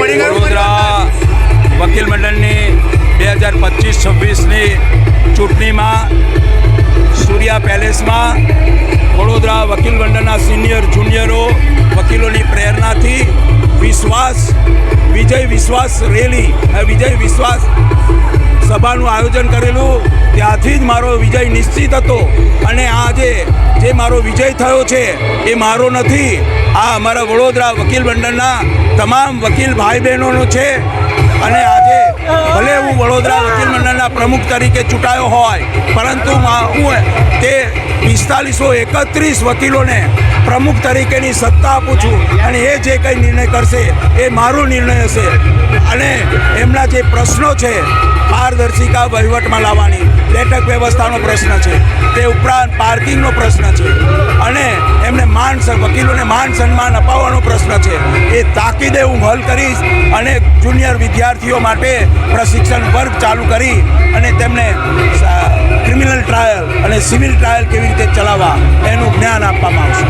વડોદરા વકીલ મંડળની 2025-26ની ચૂંટણીમાં સૂર્યા પેલેસમાં વડોદરા વકીલ મંડળના સિનિયર જુનિયરો વકીલોની પ્રેરણાથી વિજય વિશ્વાસ રેલી વિજય વિશ્વાસ સભાનું આયોજન કરેલું. ત્યાંથી જ મારો વિજય નિશ્ચિત હતો અને આજે જે મારો વિજય થયો છે એ મારો નથી, આ અમારા વડોદરા વકીલ મંડળના તમામ વકીલ ભાઈ બહેનોનો છે. અને આજે ભલે હું વડોદરા વકીલ મંડળના પ્રમુખ તરીકે ચૂંટાયો હોય, પરંતુ હું તે 4531 વકીલોને પ્રમુખ તરીકેની સત્તા આપું છું અને એ જે કંઈ નિર્ણય કરશે એ મારો નિર્ણય હશે. અને એમના જે પ્રશ્નો છે, પારદર્શિતા વહીવટમાં લાવવાની, બેઠક વ્યવસ્થાનો પ્રશ્ન છે, તે ઉપરાંત પાર્કિંગનો પ્રશ્ન છે અને એમને વકીલોને માન સન્માન અપાવવાનો પ્રશ્ન છે, એ તાકીદે હું હલ કરીશ. અને જુનિયર વિદ્યાર્થીઓ માટે પ્રશિક્ષણ વર્ગ ચાલુ કરી અને તેમને ક્રિમિનલ ટ્રાયલ અને સિવિલ ટ્રાયલ કેવી રીતે ચલાવવા એનું જ્ઞાન આપવામાં આવશે.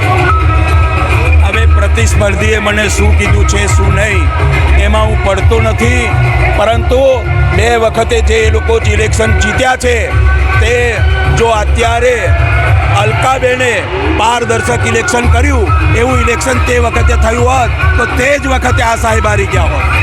હવે પ્રતિસ્પર્ધીએ મને શું કીધું છે શું નહીં એમાં હું પડતો નથી, પરંતુ 2 વખતે જે લોકો ઇલેક્શન જીત્યા છે તે જો અત્યારે અલકાબેને પારદર્શક ઇલેક્શન કર્યું એવું ઇલેક્શન તે વખતે થયું હોત તો તે જ વખતે આ સાહેબ હારી ગયા હોત.